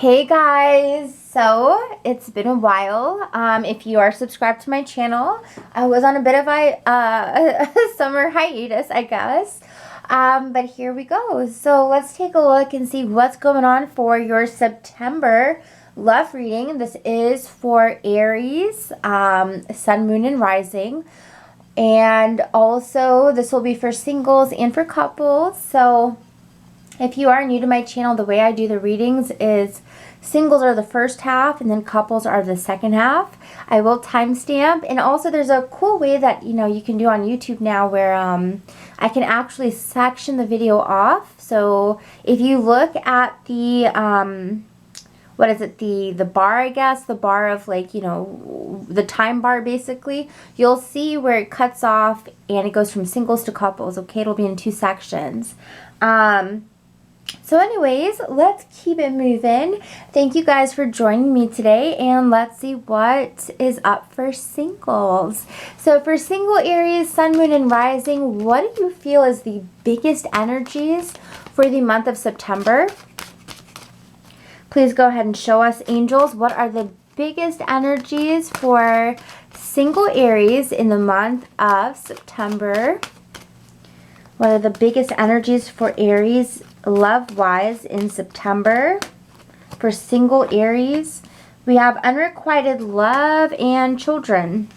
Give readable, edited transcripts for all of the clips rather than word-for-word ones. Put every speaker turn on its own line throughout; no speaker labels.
Hey guys, so it's been a while. If you are subscribed to my channel, I was on a bit of a summer hiatus, I guess. But here we go. So let's take a look and see what's going on for your September love reading. This is for Aries, Sun, Moon, and Rising. And also this will be for singles and for couples. So if you are new to my channel, the way I do the readings is singles are the first half and then couples are the second half. I will timestamp, and also there's a cool way that you can do on YouTube now where I can actually section the video off. So if you look at the what is it, the bar, I guess, the bar of the time bar basically, you'll see where it cuts off and it goes from singles to couples. Okay, it'll be in two sections. So anyways, let's keep it moving. Thank you guys for joining me today, and let's see what is up for singles. So for single Aries, Sun, Moon, and Rising, what do you feel is the biggest energies for the month of September? Please go ahead and show us, angels. What are the biggest energies for single Aries in the month of September? What are the biggest energies for Aries love-wise in September? For single Aries, we have unrequited love and children.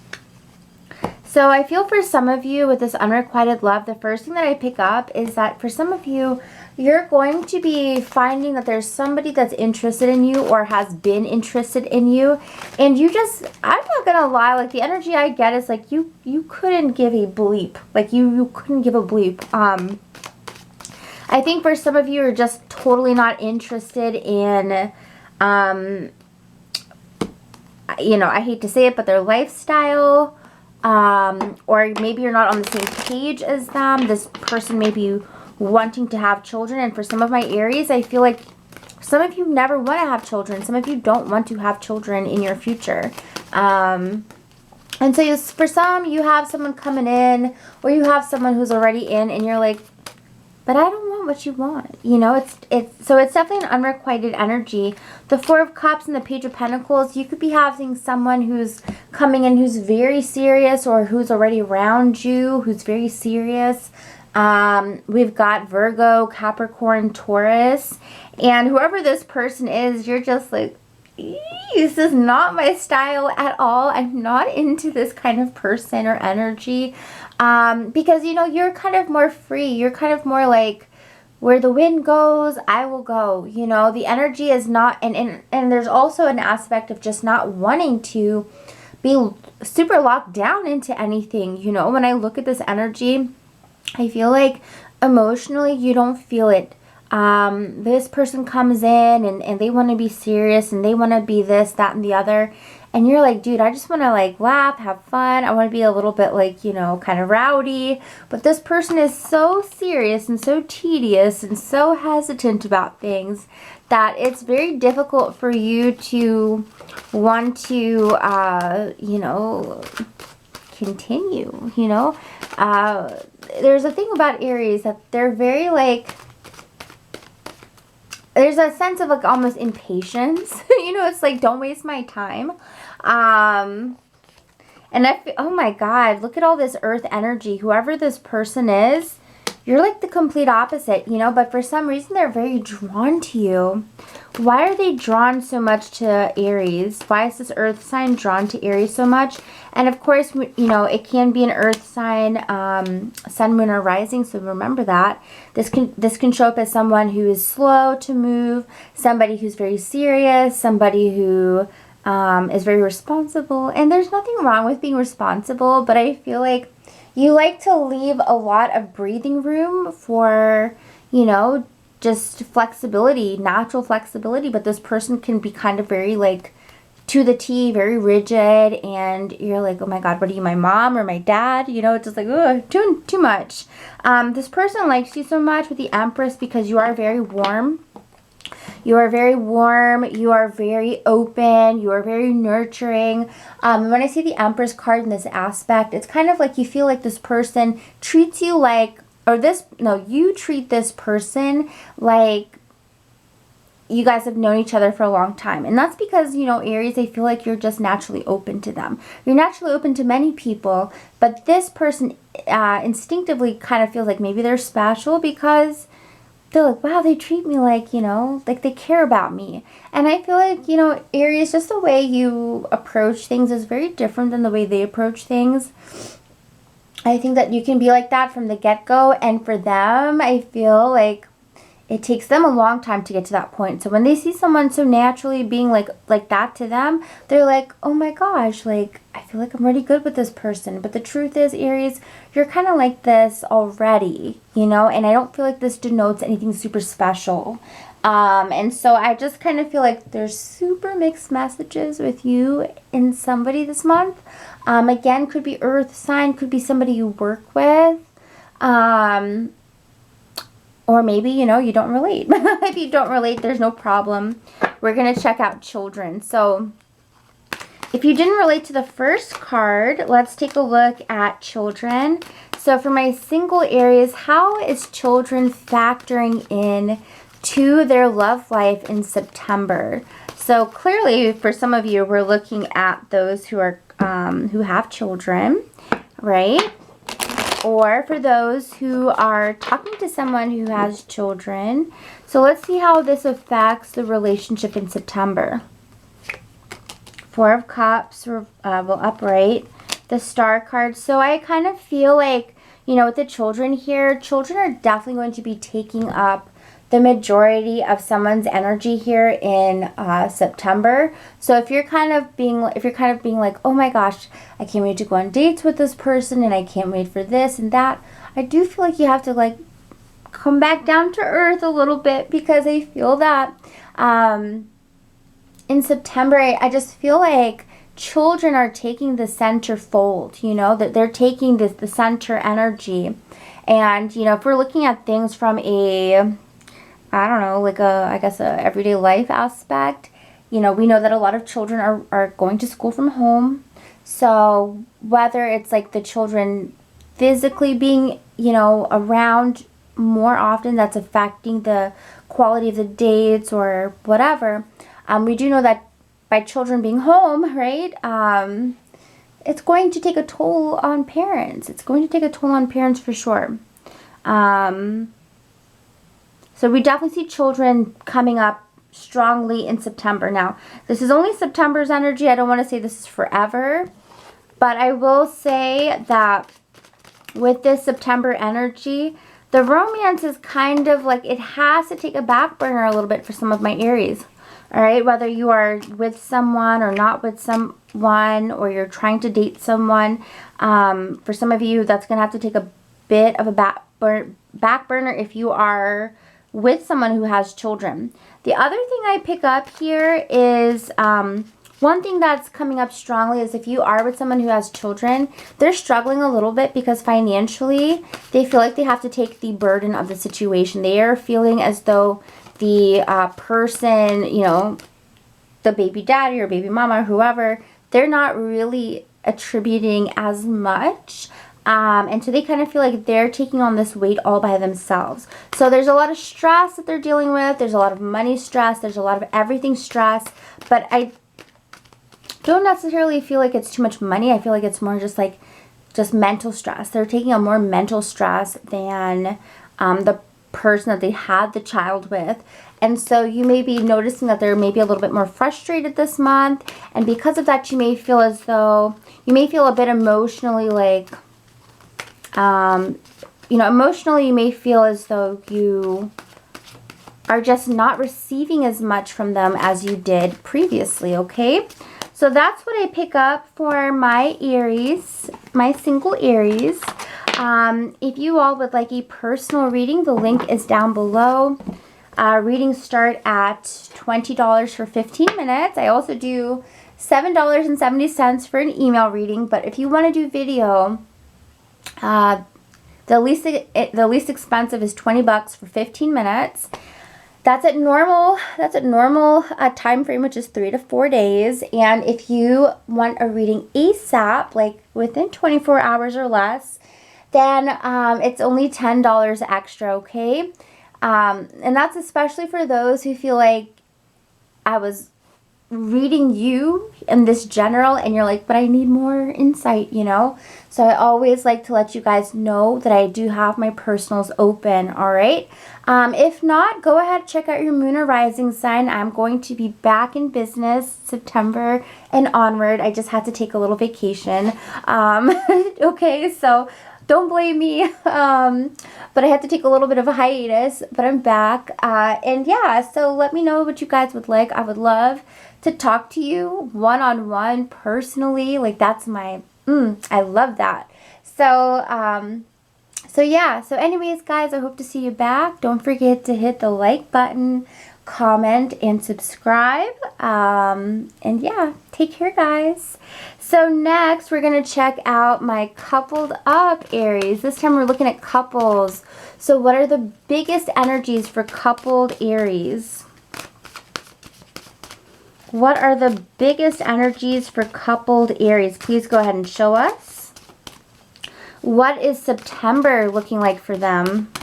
So I feel for some of you with this unrequited love, the first thing that I pick up is that for some of you, you're going to be finding that there's somebody that's interested in you or has been interested in you. And you just, I'm not going to lie, like the energy I get is like you couldn't give a bleep. Like you couldn't give a bleep. I think for some of you are just totally not interested in, I hate to say it, but their lifestyle. Or maybe you're not on the same page as them. This person may be wanting to have children. And for some of my Aries, I feel like some of you never want to have children. Some of you don't want to have children in your future. And so for some, you have someone coming in, or you have someone who's already in, and you're like, but I don't want what you want. So it's definitely an unrequited energy. The Four of Cups and the Page of Pentacles, you could be having someone who's coming in who's very serious, or who's already around you, who's very serious. We've got Virgo, Capricorn, Taurus, and whoever this person is, you're just like, this is not my style at all. I'm not into this kind of person or energy. Because, you're kind of more free. You're kind of more like, where the wind goes, I will go. The energy is not, and there's also an aspect of just not wanting to be super locked down into anything. When I look at this energy, I feel like emotionally you don't feel it. This person comes in and they want to be serious and they want to be this, that, and the other. And you're like, dude, I just want to laugh, have fun. I want to be a little bit kind of rowdy. But this person is so serious and so tedious and so hesitant about things that it's very difficult for you to want to, continue, There's a thing about Aries that they're very there's a sense of almost impatience. It's like, don't waste my time. And I feel, oh my God, look at all this earth energy. Whoever this person is, you're like the complete opposite, but for some reason they're very drawn to you. Why are they drawn so much to Aries? Why is this earth sign drawn to Aries so much? And of course, it can be an earth sign, sun, moon, or rising. So remember that. This can show up as someone who is slow to move, somebody who's very serious, somebody who is very responsible. And there's nothing wrong with being responsible, but I feel like you like to leave a lot of breathing room for, just flexibility, natural flexibility. But this person can be kind of very to the T, very rigid, and you're like, oh my God, what are you, my mom or my dad? It's just like, ugh, too much. This person likes you so much with the Empress because you are very warm. You are very warm. You are very open. You are very nurturing. When I see the Empress card in this aspect, it's kind of like you feel like this person treats you like, you treat this person like you guys have known each other for a long time. And that's because, you know, Aries, I feel like you're just naturally open to them. You're naturally open to many people, but this person instinctively kind of feels like maybe they're special because they're like, wow, they treat me like, you know, like they care about me. And I feel like, you know, Aries, just the way you approach things is very different than the way they approach things. I think that you can be like that from the get-go. And for them, I feel like it takes them a long time to get to that point. So when they see someone so naturally being like that to them, they're like, oh my gosh, like, I feel like I'm already good with this person. But the truth is, Aries, you're kind of like this already, you know, and I don't feel like this denotes anything super special. And so I just kind of feel like there's super mixed messages with you and somebody this month. Again, could be earth sign, could be somebody you work with. Or maybe, you know, you don't relate. If you don't relate, there's no problem. We're going to check out children. So if you didn't relate to the first card, let's take a look at children. So for my single Aries, how is children factoring in to their love life in September? So clearly, for some of you, we're looking at those who are who have children, right? Or for those who are talking to someone who has children. So let's see how this affects the relationship in September. Four of Cups will upright. The Star card. So I kind of feel like, you know, with the children here, children are definitely going to be taking up the majority of someone's energy here in September. So if you're kind of being like, oh my gosh, I can't wait to go on dates with this person and I can't wait for this and that, I do feel like you have to like come back down to earth a little bit, because I feel that in September, I just feel like children are taking the center fold, you know, that they're taking the center energy. And, you know, if we're looking at things from a, I don't know, like I guess a everyday life aspect, you know, we know that a lot of children are going to school from home. So whether it's like the children physically being, you know, around more often, that's affecting the quality of the dates or whatever. We do know that by children being home, right, it's going to take a toll on parents. It's going to take a toll on parents for sure. So we definitely see children coming up strongly in September. Now, this is only September's energy. I don't want to say this is forever, but I will say that with this September energy, the romance is kind of like, it has to take a back burner a little bit for some of my Aries. All right, whether you are with someone or not with someone, or you're trying to date someone, for some of you, that's going to have to take a bit of a back burner if you are with someone who has children. The other thing I pick up here is one thing that's coming up strongly is if you are with someone who has children, they're struggling a little bit because financially they feel like they have to take the burden of the situation. They are feeling as though the person, you know, the baby daddy or baby mama or whoever, they're not really attributing as much. And so they kind of feel like they're taking on this weight all by themselves. So there's a lot of stress that they're dealing with. There's a lot of money stress. There's a lot of everything stress. But I don't necessarily feel like it's too much money. I feel like it's more just like mental stress. They're taking on more mental stress than the person that they had the child with. And so you may be noticing that they're maybe a little bit more frustrated this month. And because of that, you may feel as though, you may feel a bit emotionally like, you know, emotionally you may feel as though you are just not receiving as much from them as you did previously, okay? So that's what I pick up for my Aries, my single Aries. If you all would like a personal reading, the link is down below. Readings start at $20 for 15 minutes. I also do $7.70 for an email reading, but if you want to do video, the least expensive is $20 for 15 minutes. That's at normal time frame, which is 3 to 4 days. And if you want a reading ASAP, like within 24 hours or less, then it's only $10 extra, okay? And that's especially for those who feel like I was reading you in this general, and you're like, but I need more insight, you know? So I always like to let you guys know that I do have my personals open, all right? If not, go ahead, check out your moon or rising sign. I'm going to be back in business September and onward. I just had to take a little vacation. Okay, so don't blame me. But I had to take a little bit of a hiatus, but I'm back. And yeah, so let me know what you guys would like. I would love to talk to you one-on-one personally. Like, that's my, I love that. So yeah, so anyways, guys, I hope to see you back. Don't forget to hit the like button, comment, and subscribe. And yeah, take care, guys. So next, we're going to check out my coupled up Aries. This time we're looking at couples. So what are the biggest energies for coupled Aries? What are the biggest energies for coupled Aries? Please go ahead and show us. What is September looking like for them?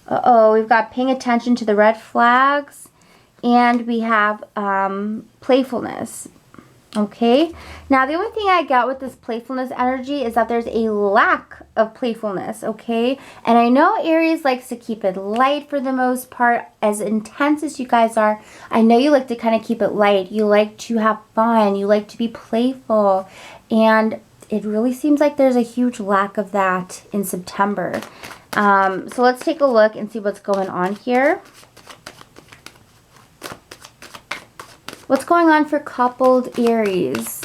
Uh-oh, we've got paying attention to the red flags, and we have playfulness. Okay, now the only thing I got with this playfulness energy is that there's a lack of playfulness, okay? And I know Aries likes to keep it light for the most part. As intense as you guys are, I know you like to kind of keep it light. You like to have fun. You like to be playful. And it really seems like there's a huge lack of that in September. So let's take a look and see what's going on here. What's going on for coupled Aries?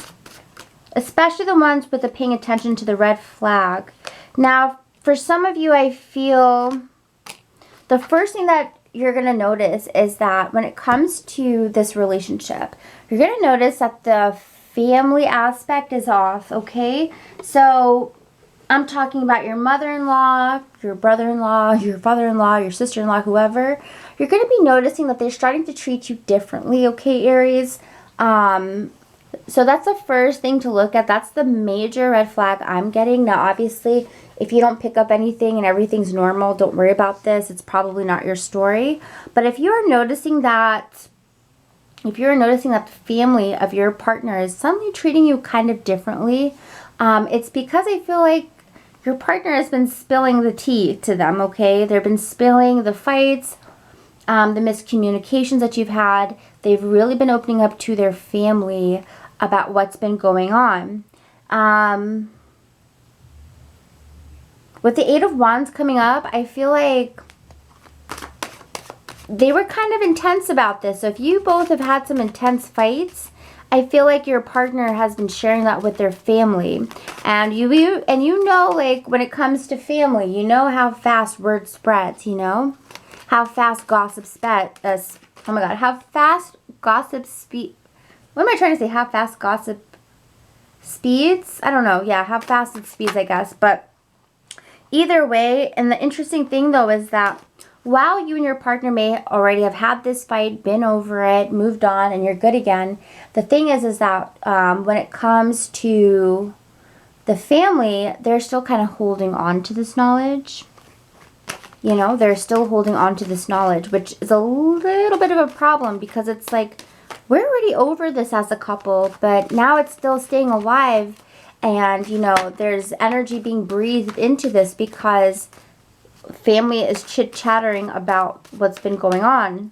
Especially the ones with the paying attention to the red flag. Now, for some of you, I feel the first thing that you're going to notice is that when it comes to this relationship, you're going to notice that the family aspect is off, okay? So I'm talking about your mother-in-law, your brother-in-law, your father-in-law, your sister-in-law, whoever. You're going to be noticing that they're starting to treat you differently, okay, Aries? So that's the first thing to look at. That's the major red flag I'm getting. Now, obviously, if you don't pick up anything and everything's normal, don't worry about this. It's probably not your story. But if you're noticing that, the family of your partner is suddenly treating you kind of differently, it's because I feel like your partner has been spilling the tea to them, okay? They've been spilling the fights, the miscommunications that you've had. They've really been opening up to their family about what's been going on. With the Eight of Wands coming up, I feel like they were kind of intense about this. So if you both have had some intense fights, I feel like your partner has been sharing that with their family. And you know, like, when it comes to family, you know how fast word spreads, you know? How fast gossip spreads. Oh my God, how fast gossip speed. What am I trying to say? How fast gossip speeds? I don't know. Yeah, how fast it speeds, I guess. But either way, and the interesting thing, though, is that while you and your partner may already have had this fight, been over it, moved on, and you're good again, the thing is that when it comes to the family, they're still kind of holding on to this knowledge. You know, they're still holding on to this knowledge, which is a little bit of a problem because it's like, we're already over this as a couple, but now it's still staying alive. And, you know, there's energy being breathed into this because family is chit-chattering about what's been going on.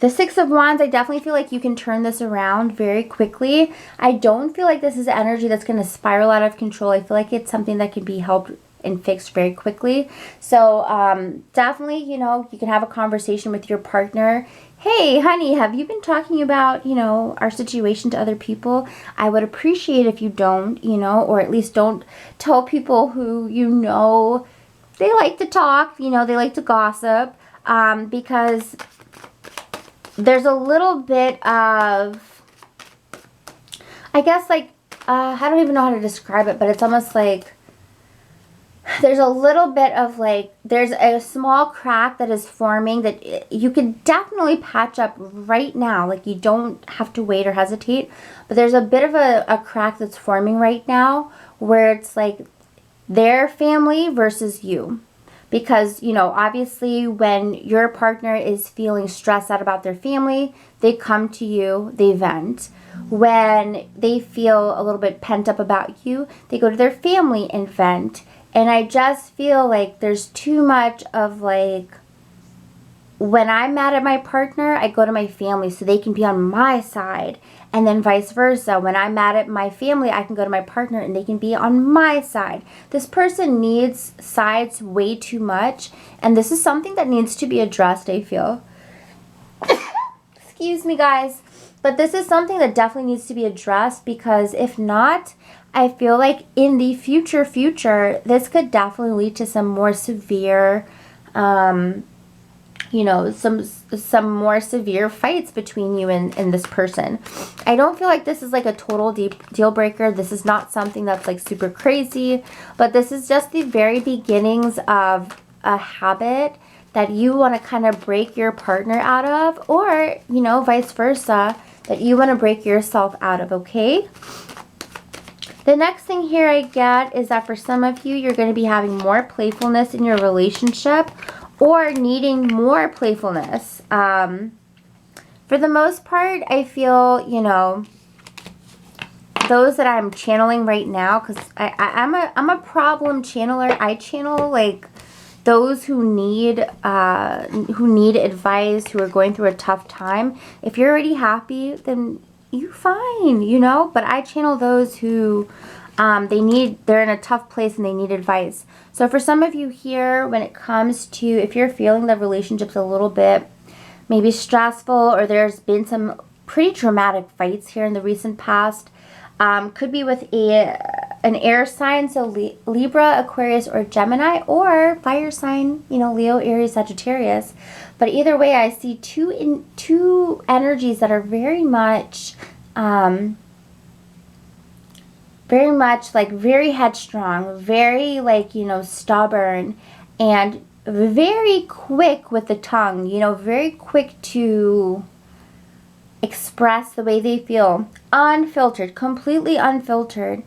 The Six of Wands, I definitely feel like you can turn this around very quickly. I don't feel like this is energy that's going to spiral out of control. I feel like it's something that can be helped and fixed very quickly. So definitely, you know, you can have a conversation with your partner. Hey, honey, have you been talking about, you know, our situation to other people? I would appreciate if you don't, you know, or at least don't tell people who, you know, they like to talk, you know, they like to gossip, because there's a little bit of, I guess, like, I don't even know how to describe it, but it's almost like there's a little bit of, like, there's a small crack that is forming that you can definitely patch up right now. Like, you don't have to wait or hesitate. But there's a bit of a crack that's forming right now where it's like their family versus you. Because, you know, obviously when your partner is feeling stressed out about their family, they come to you, they vent. When they feel a little bit pent up about you, they go to their family and vent. And I just feel like there's too much of like, when I'm mad at my partner, I go to my family so they can be on my side. And then vice versa. When I'm mad at my family, I can go to my partner and they can be on my side. This person needs sides way too much. And this is something that needs to be addressed, I feel. Excuse me, guys. But this is something that definitely needs to be addressed, because if not, I feel like in the future, this could definitely lead to some more severe, you know, some more severe fights between you and this person. I don't feel like this is like a total deal breaker. This is not something that's like super crazy, but this is just the very beginnings of a habit that you want to kind of break your partner out of, or, you know, vice versa, that you want to break yourself out of, okay? The next thing here I get is that for some of you, you're going to be having more playfulness in your relationship, or needing more playfulness. For the most part, I feel, you know, those that I'm channeling right now, because I'm a problem channeler. I channel like those who need advice, who are going through a tough time. If you're already happy, then you fine, you know. But I channel those who they're in a tough place and they need advice. So for some of you here, when it comes to, if you're feeling the relationship's a little bit maybe stressful, or there's been some pretty dramatic fights here in the recent past, could be with an air sign, so Libra, Aquarius, or Gemini, or fire sign, you know, Leo, Aries, Sagittarius. But either way, I see two energies that are very much like very headstrong, very like, you know, stubborn, and very quick with the tongue, you know, very quick to express the way they feel, unfiltered, completely unfiltered.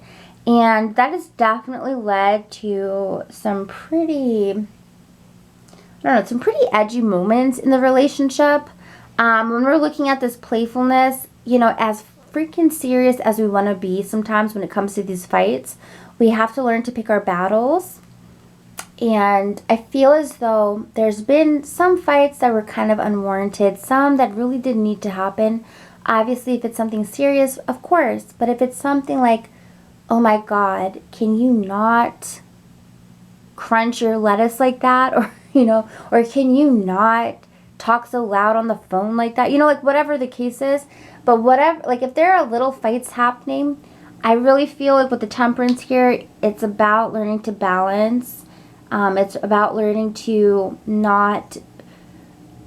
And that has definitely led to some pretty, I don't know, some pretty edgy moments in the relationship. When we're looking at this playfulness, you know, as freaking serious as we want to be sometimes when it comes to these fights, we have to learn to pick our battles. And I feel as though there's been some fights that were kind of unwarranted, some that really didn't need to happen. Obviously, if it's something serious, of course. But if it's something like, oh my God, can you not crunch your lettuce like that? Or, you know, or can you not talk so loud on the phone like that? You know, like whatever the case is. But whatever, like if there are little fights happening, I really feel like with the temperance here, it's about learning to balance. It's about learning to not,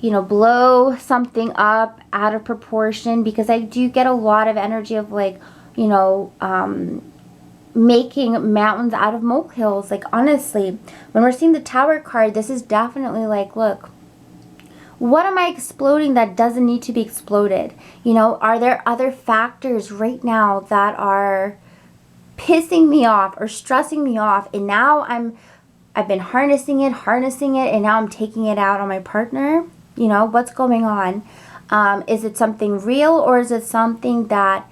you know, blow something up out of proportion, because I do get a lot of energy of like, you know, making mountains out of molehills. Like honestly, when we're seeing the Tower card, this is definitely like, look, what am I exploding that doesn't need to be exploded? You know, are there other factors right now that are pissing me off or stressing me off, and now I've been harnessing it, and now I'm taking it out on my partner? You know, what's going on? Is it something real, or is it something that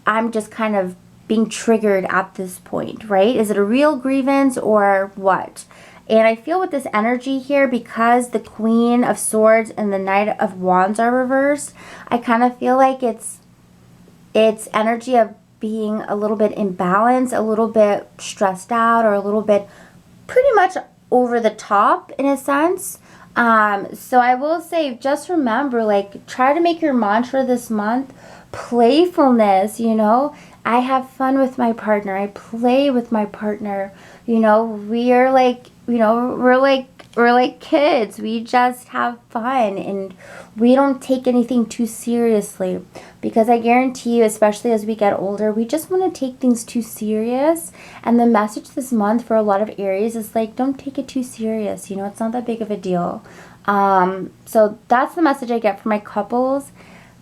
I'm just kind of being triggered at this point, right? Is it a real grievance or what? And I feel with this energy here, because the Queen of Swords and the Knight of Wands are reversed, I kind of feel like it's energy of being a little bit imbalanced, a little bit stressed out, or a little bit pretty much over the top in a sense. So I will say, just remember, like, try to make your mantra this month playfulness. You know, I have fun with my partner, I play with my partner. You know, we are like, you know, we're like kids. We just have fun, and we don't take anything too seriously, because I guarantee you, especially as we get older, we just want to take things too serious. And the message this month for a lot of Aries is like, don't take it too serious. You know, it's not that big of a deal. So that's the message I get from my couples.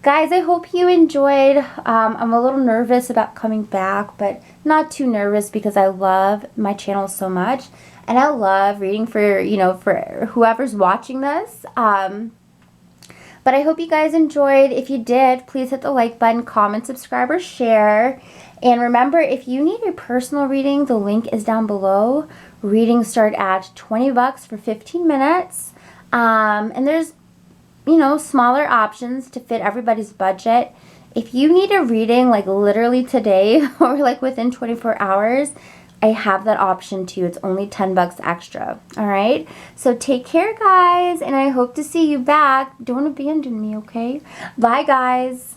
Guys, I hope you enjoyed. I'm a little nervous about coming back, but not too nervous, because I love my channel so much. And I love reading for, you know, for whoever's watching this. But I hope you guys enjoyed. If you did, please hit the like button, comment, subscribe, or share. And remember, if you need a personal reading, the link is down below. Readings start at 20 bucks for 15 minutes. And there's, you know, smaller options to fit everybody's budget. If you need a reading like literally today or like within 24 hours, I have that option too. It's only 10 bucks extra. All right. So take care, guys. And I hope to see you back. Don't abandon me, okay? Bye, guys.